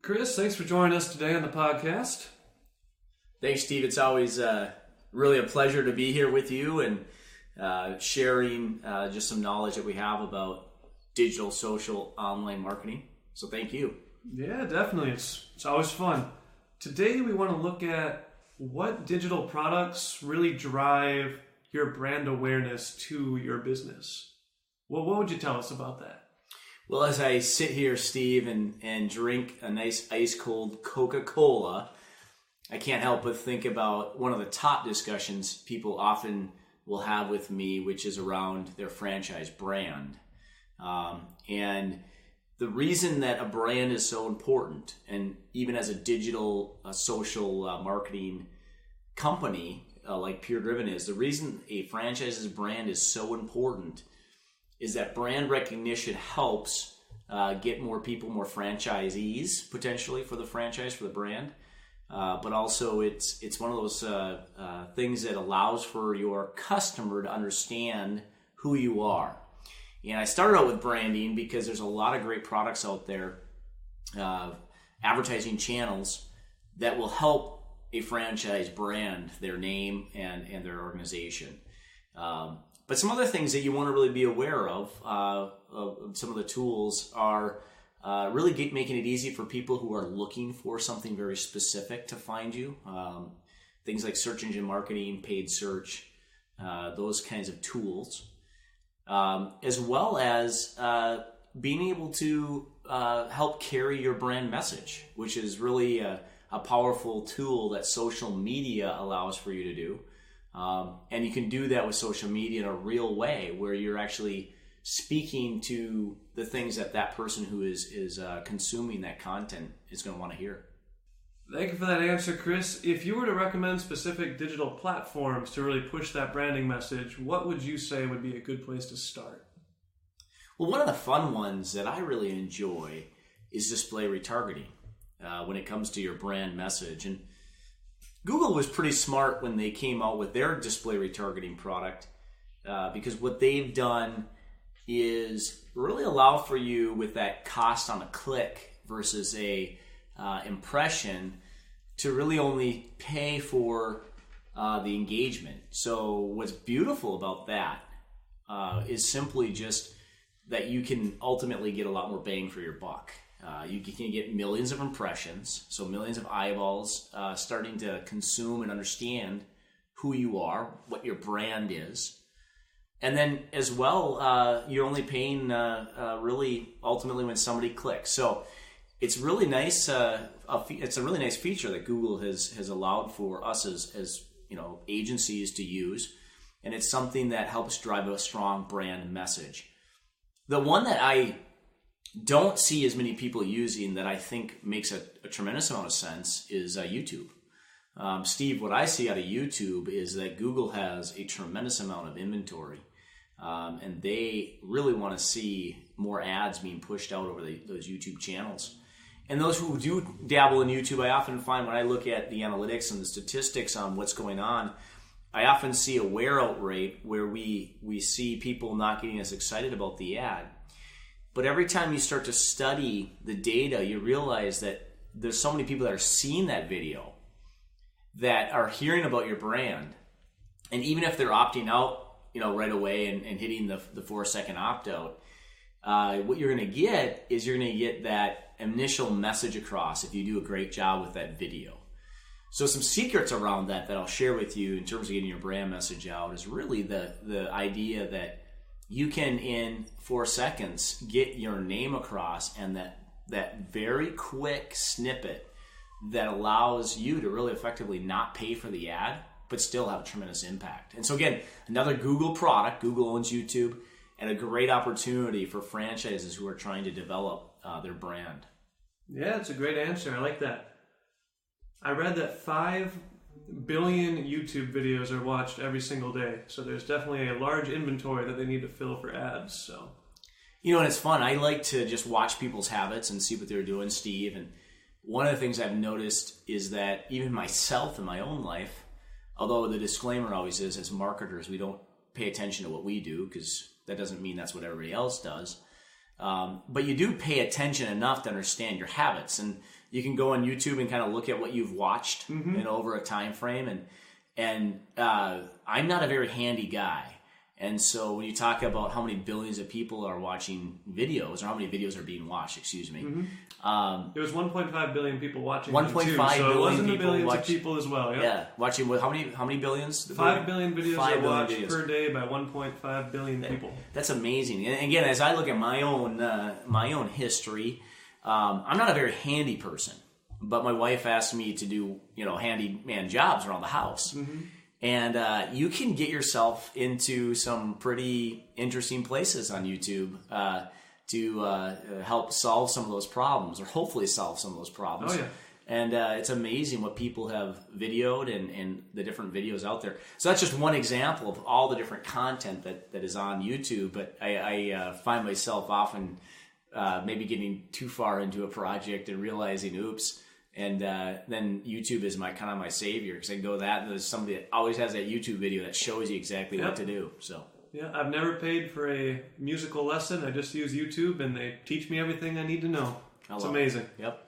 Chris, thanks for joining us today on the podcast. Thanks, Steve. It's always really a pleasure to be here with you and sharing just some knowledge that we have about digital, social, online marketing. So thank you. Yeah, definitely. It's always fun. Today we want to look at what digital products really drive your brand awareness to your business. Well, what would you tell us about that? Well, as I sit here, Steve, and drink a nice ice-cold Coca-Cola, I can't help but think about one of the top discussions people often will have with me, which is around their franchise brand. And the reason that a brand is so important, and even as a digital, social marketing company like PureDriven is, the reason a franchise's brand is so important is that brand recognition helps get more people, more franchisees potentially for the franchise, for the brand. But also it's one of those things that allows for your customer to understand who you are. And I started out with branding because there's a lot of great products out there, advertising channels that will help a franchise brand their name and their organization. But some other things that you want to really be aware of some of the tools are really making it easy for people who are looking for something very specific to find you. Things like search engine marketing, paid search, those kinds of tools. As well as being able to help carry your brand message, which is really a powerful tool that social media allows for you to do. And you can do that with social media in a real way where you're actually speaking to the things that person who is consuming that content is going to want to hear. Thank you for that answer, Chris. If you were to recommend specific digital platforms to really push that branding message, what would you say would be a good place to start? Well, one of the fun ones that I really enjoy is display retargeting when it comes to your brand message. And Google was pretty smart when they came out with their display retargeting product because what they've done is really allow for you with that cost on a click versus a impression to really only pay for the engagement. So what's beautiful about that is simply just that you can ultimately get a lot more bang for your buck. You can get millions of impressions, so millions of eyeballs starting to consume and understand who you are, what your brand is. And then as well, you're only paying really ultimately when somebody clicks. So it's really nice. It's a really nice feature that Google has allowed for us as agencies to use, and it's something that helps drive a strong brand message. The one that I don't see as many people using that I think makes a tremendous amount of sense is YouTube. Steve, what I see out of YouTube is that Google has a tremendous amount of inventory, and they really want to see more ads being pushed out over those YouTube channels. And those who do dabble in YouTube, I often find when I look at the analytics and the statistics on what's going on, I often see a wear-out rate where we see people not getting as excited about the ad. But every time you start to study the data, you realize that there's so many people that are seeing that video that are hearing about your brand. And even if they're opting out, right away and hitting the 4-second opt-out, what you're going to get is you're going to get that initial message across if you do a great job with that video. So some secrets around that I'll share with you in terms of getting your brand message out is really the idea that you can, in 4 seconds, get your name across, and that very quick snippet that allows you to really effectively not pay for the ad, but still have a tremendous impact. And so again, another Google product. Google owns YouTube, and a great opportunity for franchises who are trying to develop their brand. Yeah, it's a great answer. I like that. I read that 5 billion YouTube videos are watched every single day. So there's definitely a large inventory that they need to fill for ads. So, and it's fun. I like to just watch people's habits and see what they're doing, Steve. And one of the things I've noticed is that even myself in my own life, although the disclaimer always is, as marketers, we don't pay attention to what we do because that doesn't mean that's what everybody else does. But you do pay attention enough to understand your habits, and you can go on YouTube and kind of look at what you've watched over a time frame. And I'm not a very handy guy. And so when you talk about how many billions of people are watching videos, or how many videos are being watched, excuse me. There was 1.5 billion people watching 1.5 billion so it wasn't people billions of people as well. Yep. Yeah, watching with how many billions? 5 billion videos 5 are billion watched videos. per day by 1.5 billion people. That's amazing. And again, as I look at my own history, I'm not a very handy person, but my wife asked me to do handyman jobs around the house. And you can get yourself into some pretty interesting places on YouTube to help solve some of those problems, or hopefully solve some of those problems. Oh, yeah. And it's amazing what people have videoed and the different videos out there. So that's just one example of all the different content that is on YouTube. But I find myself often maybe getting too far into a project and realizing, oops. And then YouTube is my savior, because I can go that, and there's somebody that always has that YouTube video that shows you exactly what to do. So yeah, I've never paid for a musical lesson. I just use YouTube, and they teach me everything I need to know. It's amazing. Yep.